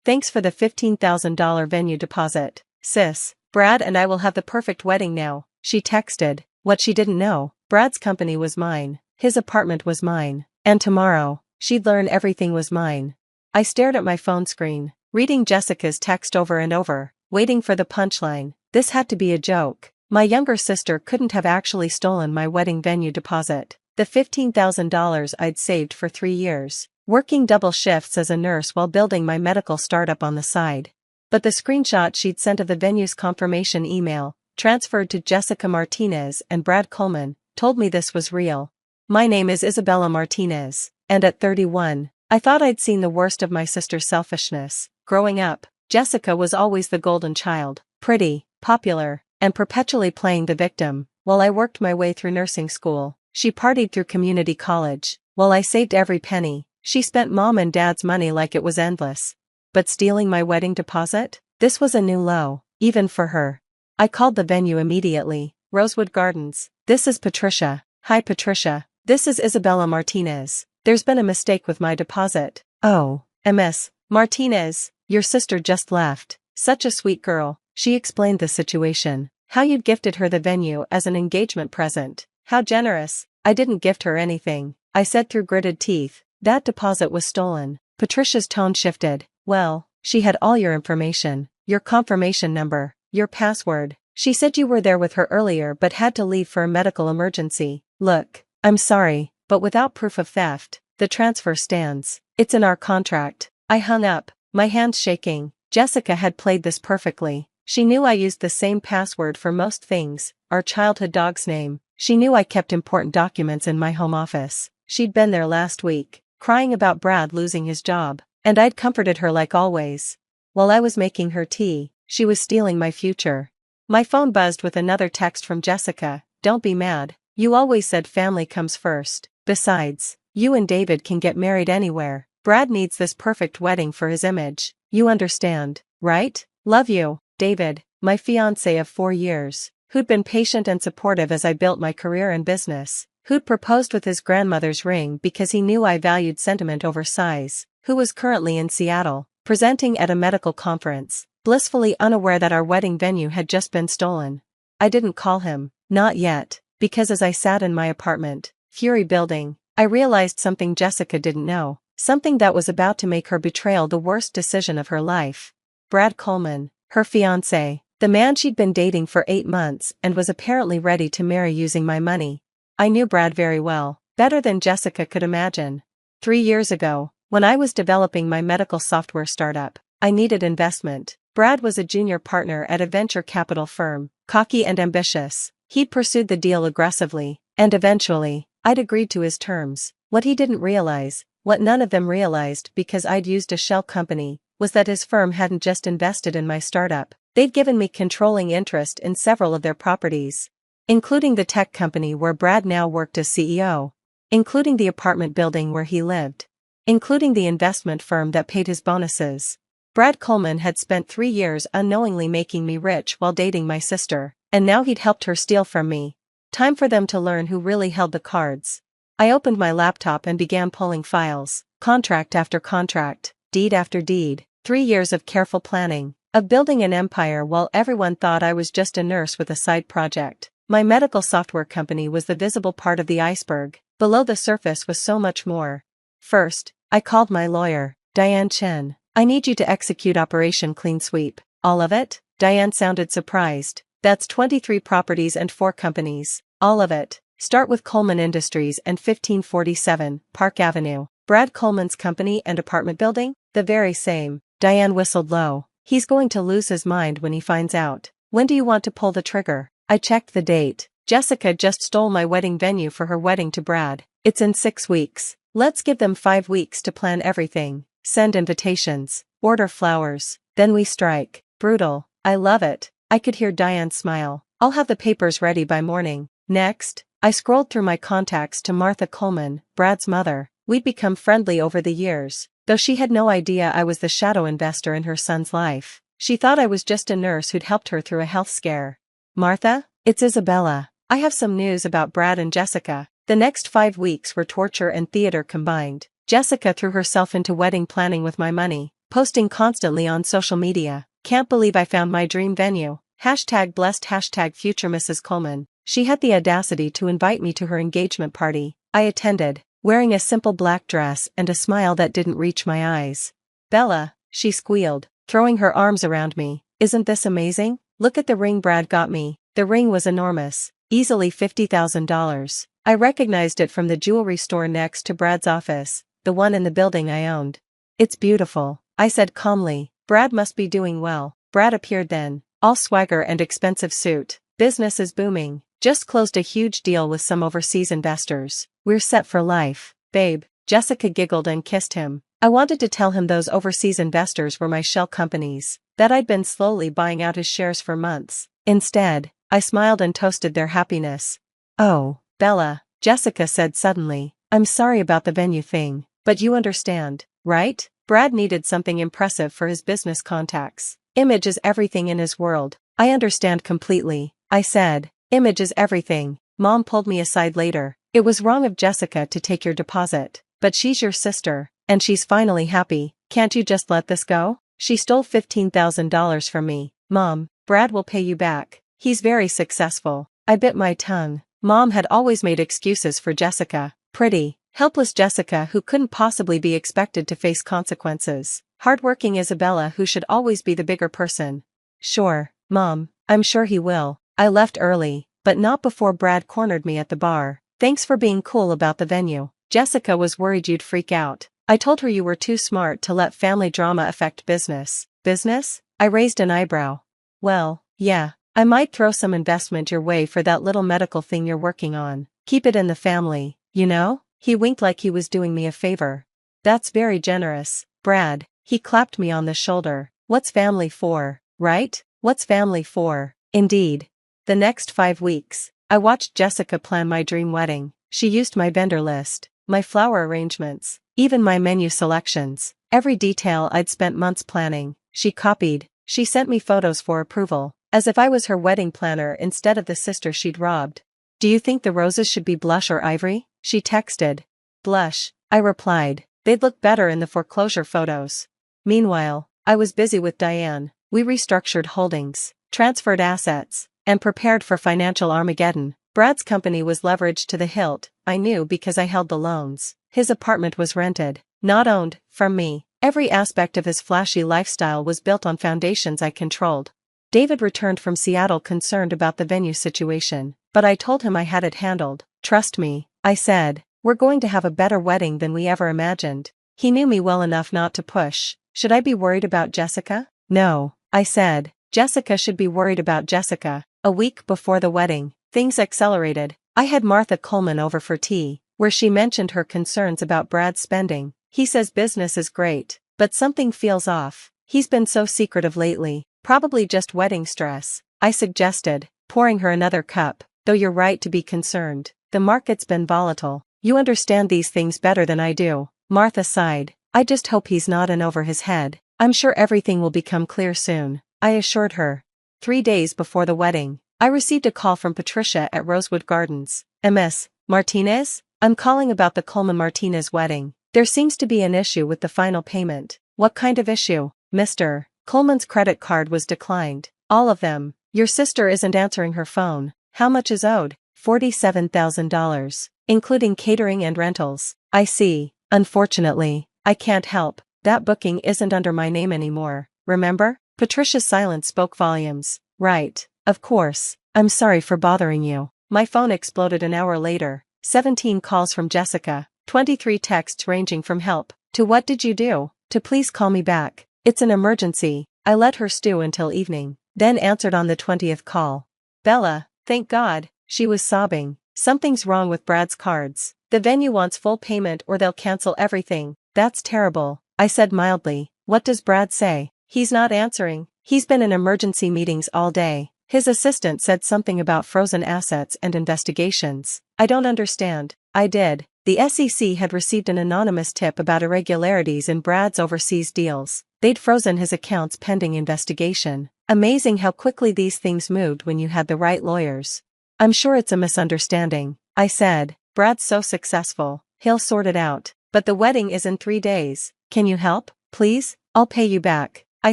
Thanks for the $15,000 venue deposit, sis. Brad and I will have the perfect wedding now, she texted. What she didn't know, Brad's company was mine, his apartment was mine, and tomorrow, she'd learn everything was mine. I stared at my phone screen, reading Jessica's text over and over, waiting for the punchline. This had to be a joke. My younger sister couldn't have actually stolen my wedding venue deposit. The $15,000 I'd saved for 3 years, working double shifts as a nurse while building my medical startup on the side. But the screenshot she'd sent of the venue's confirmation email, transferred to Jessica Martinez and Brad Coleman, told me this was real. My name is Isabella Martinez, and at 31, I thought I'd seen the worst of my sister's selfishness. Growing up, Jessica was always the golden child, pretty, popular, and perpetually playing the victim. While I worked my way through nursing school, she partied through community college. While I saved every penny, she spent mom and dad's money like it was endless. But stealing my wedding deposit? This was a new low, even for her. I called the venue immediately. Rosewood Gardens. This is Patricia. Hi Patricia. This is Isabella Martinez. There's been a mistake with my deposit. Oh, Ms. Martinez, your sister just left. Such a sweet girl. She explained the situation. How you'd gifted her the venue as an engagement present. How generous. I didn't gift her anything, I said through gritted teeth. That deposit was stolen. Patricia's tone shifted. Well, she had all your information, your confirmation number, your password. She said you were there with her earlier but had to leave for a medical emergency. Look, I'm sorry, but without proof of theft, the transfer stands. It's in our contract. I hung up, my hands shaking. Jessica had played this perfectly. She knew I used the same password for most things, our childhood dog's name. She knew I kept important documents in my home office. She'd been there last week, crying about Brad losing his job, and I'd comforted her like always. While I was making her tea, she was stealing my future. My phone buzzed with another text from Jessica. Don't be mad. You always said family comes first. Besides, you and David can get married anywhere. Brad needs this perfect wedding for his image. You understand, right? Love you, David, my fiancé of 4 years, who'd been patient and supportive as I built my career and business, who'd proposed with his grandmother's ring because he knew I valued sentiment over size, who was currently in Seattle, presenting at a medical conference, blissfully unaware that our wedding venue had just been stolen. I didn't call him, not yet, because as I sat in my apartment, fury building, I realized something Jessica didn't know, something that was about to make her betrayal the worst decision of her life. Brad Coleman, her fiancé, the man she'd been dating for 8 months and was apparently ready to marry using my money. I knew Brad very well, better than Jessica could imagine. 3 years ago, when I was developing my medical software startup, I needed investment. Brad was a junior partner at a venture capital firm, cocky and ambitious. He'd pursued the deal aggressively, and eventually, I'd agreed to his terms. What he didn't realize, what none of them realized because I'd used a shell company, was that his firm hadn't just invested in my startup, they'd given me controlling interest in several of their properties, including the tech company where Brad now worked as CEO, including the apartment building where he lived, including the investment firm that paid his bonuses. Brad Coleman had spent 3 years unknowingly making me rich while dating my sister, and now he'd helped her steal from me. Time for them to learn who really held the cards. I opened my laptop and began pulling files, contract after contract, deed after deed, 3 years of careful planning, of building an empire while everyone thought I was just a nurse with a side project. My medical software company was the visible part of the iceberg. Below the surface was so much more. First, I called my lawyer, Diane Chen. I need you to execute Operation Clean Sweep. All of it? Diane sounded surprised. That's 23 properties and 4 companies. All of it. Start with Coleman Industries and 1547 Park Avenue. Brad Coleman's company and apartment building? The very same. Diane whistled low. He's going to lose his mind when he finds out. When do you want to pull the trigger? I checked the date. Jessica just stole my wedding venue for her wedding to Brad. It's in 6 weeks. Let's give them 5 weeks to plan everything. Send invitations. Order flowers. Then we strike. Brutal. I love it. I could hear Diane smile. I'll have the papers ready by morning. Next, I scrolled through my contacts to Martha Coleman, Brad's mother. We'd become friendly over the years, though she had no idea I was the shadow investor in her son's life. She thought I was just a nurse who'd helped her through a health scare. Martha, it's Isabella. I have some news about Brad and Jessica. The next 5 weeks were torture and theater combined. Jessica threw herself into wedding planning with my money. posting constantly on social media. Can't believe I found my dream venue. #blessed #future Mrs. Coleman. She had the audacity to invite me to her engagement party. I attended, wearing a simple black dress and a smile that didn't reach my eyes. "Bella," she squealed, throwing her arms around me, "isn't this amazing? Look at the ring Brad got me." The ring was enormous, easily $50,000. I recognized it from the jewelry store next to Brad's office, the one in the building I owned. "It's beautiful," I said calmly. "Brad must be doing well." Brad appeared then, all swagger and expensive suit. "Business is booming. Just closed a huge deal with some overseas investors. We're set for life, babe." Jessica giggled and kissed him. I wanted to tell him those overseas investors were my shell companies, that I'd been slowly buying out his shares for months. Instead, I smiled and toasted their happiness. "Oh, Bella," Jessica said suddenly, "I'm sorry about the venue thing, but you understand, right? Brad needed something impressive for his business contacts. Image is everything in his world." "I understand completely," I said. "Image is everything." Mom pulled me aside later. "It was wrong of Jessica to take your deposit, but she's your sister, and she's finally happy. Can't you just let this go? She stole $15,000 from me." "Mom, Brad will pay you back. He's very successful." I bit my tongue. Mom had always made excuses for Jessica. Pretty, helpless Jessica who couldn't possibly be expected to face consequences. Hardworking Isabella who should always be the bigger person. "Sure, Mom, I'm sure he will." I left early, but not before Brad cornered me at the bar. "Thanks for being cool about the venue. Jessica was worried you'd freak out. I told her you were too smart to let family drama affect business." "Business?" I raised an eyebrow. "Well, yeah, I might throw some investment your way for that little medical thing you're working on. Keep it in the family, you know?" He winked like he was doing me a favor. "That's very generous, Brad." He clapped me on the shoulder. "What's family for, right? What's family for, indeed." The next 5 weeks, I watched Jessica plan my dream wedding. She used my vendor list, my flower arrangements, even my menu selections. Every detail I'd spent months planning, she copied. She sent me photos for approval, as if I was her wedding planner instead of the sister she'd robbed. "Do you think the roses should be blush or ivory?" she texted. "Blush," I replied. "They'd look better in the foreclosure photos." Meanwhile, I was busy with Diane. We restructured holdings, transferred assets, and prepared for financial Armageddon. Brad's company was leveraged to the hilt, I knew because I held the loans. His apartment was rented, not owned, from me. Every aspect of his flashy lifestyle was built on foundations I controlled. David returned from Seattle concerned about the venue situation, but I told him I had it handled. "Trust me," I said, "we're going to have a better wedding than we ever imagined." He knew me well enough not to push. Should I be worried about Jessica? No, I said. Jessica should be worried about Jessica. A week before the wedding, things accelerated. I had Martha Coleman over for tea, where she mentioned her concerns about Brad's spending. "He says business is great, but something feels off. He's been so secretive lately, probably just wedding stress," I suggested, pouring her another cup. "Though you're right to be concerned. The market's been volatile. You understand these things better than I do." Martha sighed. "I just hope he's not in over his head." "I'm sure everything will become clear soon," I assured her. 3 days before the wedding, I received a call from Patricia at Rosewood Gardens. "Ms. Martinez? I'm calling about the Coleman-Martinez wedding. There seems to be an issue with the final payment." "What kind of issue?" "Mr. Coleman's credit card was declined. All of them. Your sister isn't answering her phone." "How much is owed?" $47,000, including catering and rentals." "I see. Unfortunately, I can't help. That booking isn't under my name anymore, remember?" Patricia's silence spoke volumes. "Right, of course. I'm sorry for bothering you." My phone exploded an hour later. 17 calls from Jessica, 23 texts ranging from "help" to "what did you do?" to "please call me back. It's an emergency." I let her stew until evening, then answered on the 20th call. "Bella, thank God," she was sobbing. "Something's wrong with Brad's cards. The venue wants full payment or they'll cancel everything." "That's terrible," I said mildly. "What does Brad say?" "He's not answering. He's been in emergency meetings all day. His assistant said something about frozen assets and investigations." "I don't understand." I did. The SEC had received an anonymous tip about irregularities in Brad's overseas deals. They'd frozen his accounts pending investigation. Amazing how quickly these things moved when you had the right lawyers. "I'm sure it's a misunderstanding," I said. "Brad's so successful, he'll sort it out. But the wedding is in 3 days. Can you help, please?" I'll pay you back. I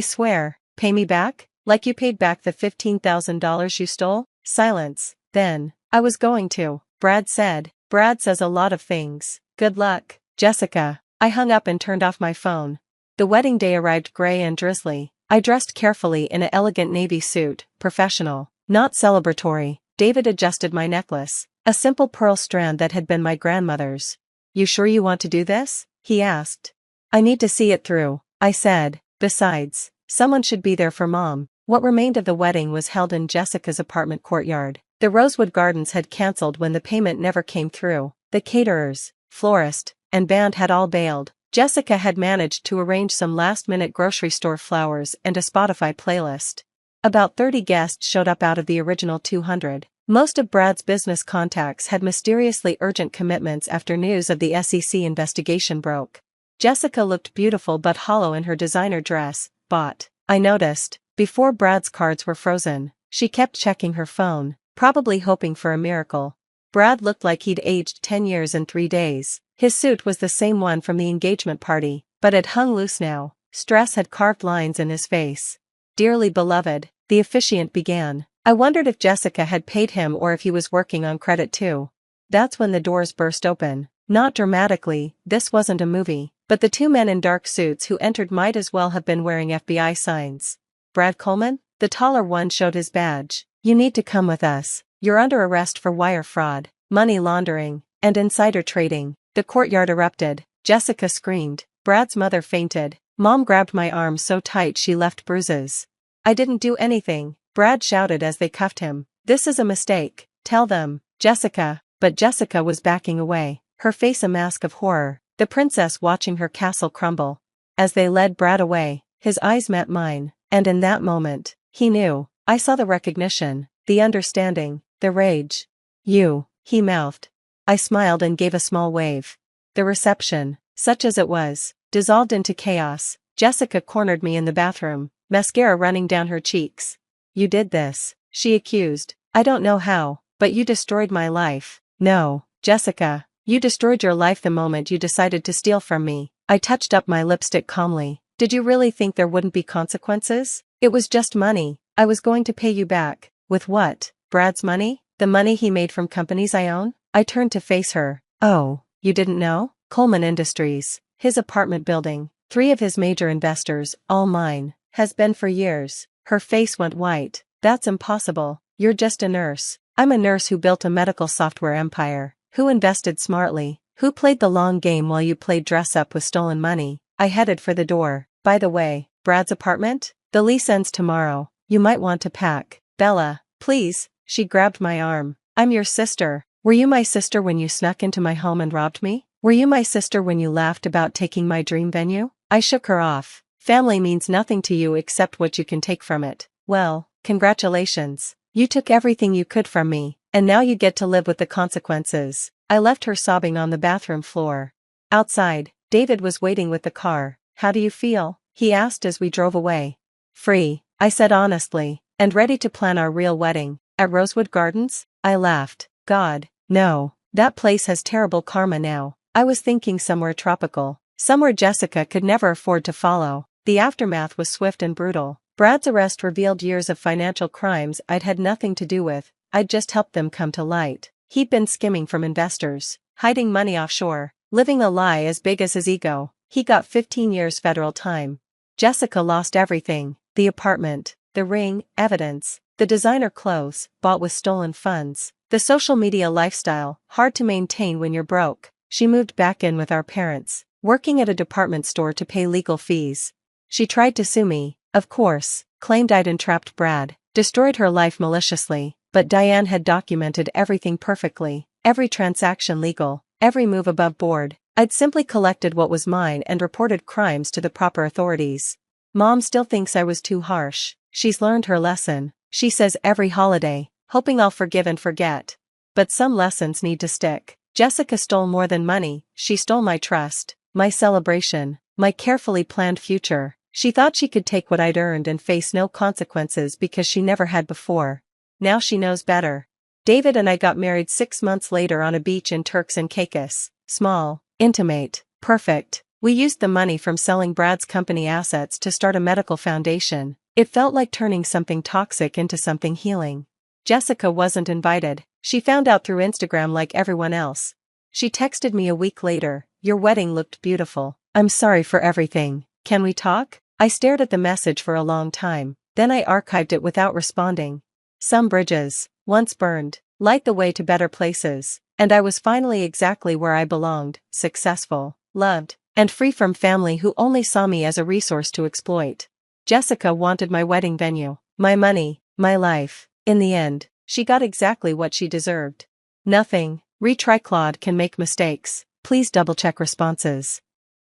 swear. Pay me back? Like you paid back the $15,000 you stole? Silence. Then, I was going to, Brad said. Brad says a lot of things. Good luck, Jessica. I hung up and turned off my phone. The wedding day arrived gray and drizzly. I dressed carefully in an elegant navy suit, professional, not celebratory. David adjusted my necklace, a simple pearl strand that had been my grandmother's. You sure you want to do this? He asked. I need to see it through, I said. Besides, someone should be there for Mom. What remained of the wedding was held in Jessica's apartment courtyard. The Rosewood Gardens had cancelled when the payment never came through. The caterers, florist, and band had all bailed. Jessica had managed to arrange some last-minute grocery store flowers and a Spotify playlist. About 30 guests showed up out of the original 200. Most of Brad's business contacts had mysteriously urgent commitments after news of the SEC investigation broke. Jessica looked beautiful but hollow in her designer dress, bought, I noticed, before Brad's cards were frozen. She kept checking her phone, probably hoping for a miracle. Brad looked like he'd aged 10 years in 3 days. His suit was the same one from the engagement party, but it hung loose now. Stress had carved lines in his face. Dearly beloved, the officiant began. I wondered if Jessica had paid him or if he was working on credit too. That's when the doors burst open. Not dramatically, this wasn't a movie, but the 2 men in dark suits who entered might as well have been wearing FBI signs. Brad Coleman? The taller one showed his badge. You need to come with us. You're under arrest for wire fraud, money laundering, and insider trading. The courtyard erupted. Jessica screamed. Brad's mother fainted. Mom grabbed my arm so tight she left bruises. I didn't do anything, Brad shouted as they cuffed him. This is a mistake. Tell them, Jessica. But Jessica was backing away, her face a mask of horror, the princess watching her castle crumble. As they led Brad away, his eyes met mine, and in that moment, he knew. I saw the recognition, the understanding, the rage. You, he mouthed. I smiled and gave a small wave. The reception, such as it was, dissolved into chaos. Jessica cornered me in the bathroom, mascara running down her cheeks. You did this, she accused. I don't know how, but you destroyed my life. No, Jessica, you destroyed your life the moment you decided to steal from me. I touched up my lipstick calmly. Did you really think there wouldn't be consequences? It was just money. I was going to pay you back. With what? Brad's money? The money he made from companies I own? I turned to face her. Oh, you didn't know? Coleman Industries, his apartment building, 3 of his major investors, all mine, has been for years. Her face went white. That's impossible. You're just a nurse. I'm a nurse who built a medical software empire, who invested smartly, who played the long game while you played dress up with stolen money. I headed for the door. By the way, Brad's apartment? The lease ends tomorrow. You might want to pack. Bella, please. She grabbed my arm. I'm your sister. Were you my sister when you snuck into my home and robbed me? Were you my sister when you laughed about taking my dream venue? I shook her off. Family means nothing to you except what you can take from it. Well, congratulations. You took everything you could from me, and now you get to live with the consequences. I left her sobbing on the bathroom floor. Outside, David was waiting with the car. How do you feel? He asked as we drove away. Free, I said honestly, and ready to plan our real wedding. At Rosewood Gardens? I laughed. God, no. That place has terrible karma now. I was thinking somewhere tropical. Somewhere Jessica could never afford to follow. The aftermath was swift and brutal. Brad's arrest revealed years of financial crimes I'd had nothing to do with. I'd just helped them come to light. He'd been skimming from investors, hiding money offshore, living a lie as big as his ego. He got 15 years federal time. Jessica lost everything. The apartment, the ring, evidence, the designer clothes, bought with stolen funds, the social media lifestyle, hard to maintain when you're broke. She moved back in with our parents, working at a department store to pay legal fees. She tried to sue me, of course, claimed I'd entrapped Brad, destroyed her life maliciously, but Diane had documented everything perfectly, every transaction legal, every move above board. I'd simply collected what was mine and reported crimes to the proper authorities. Mom still thinks I was too harsh. She's learned her lesson, she says every holiday, hoping I'll forgive and forget. But some lessons need to stick. Jessica stole more than money, she stole my trust, my celebration, my carefully planned future. She thought she could take what I'd earned and face no consequences because she never had before. Now she knows better. David and I got married 6 months later on a beach in Turks and Caicos. Small, intimate, perfect. We used the money from selling Brad's company assets to start a medical foundation. It felt like turning something toxic into something healing. Jessica wasn't invited. She found out through Instagram like everyone else. She texted me a week later, "Your wedding looked beautiful. I'm sorry for everything. Can we talk?" I stared at the message for a long time, then I archived it without responding. Some bridges, once burned, light the way to better places, and I was finally exactly where I belonged, successful, loved, and free from family who only saw me as a resource to exploit. Jessica wanted my wedding venue, my money, my life. In the end, she got exactly what she deserved. Nothing. Retry. Claude can make mistakes. Please double-check responses.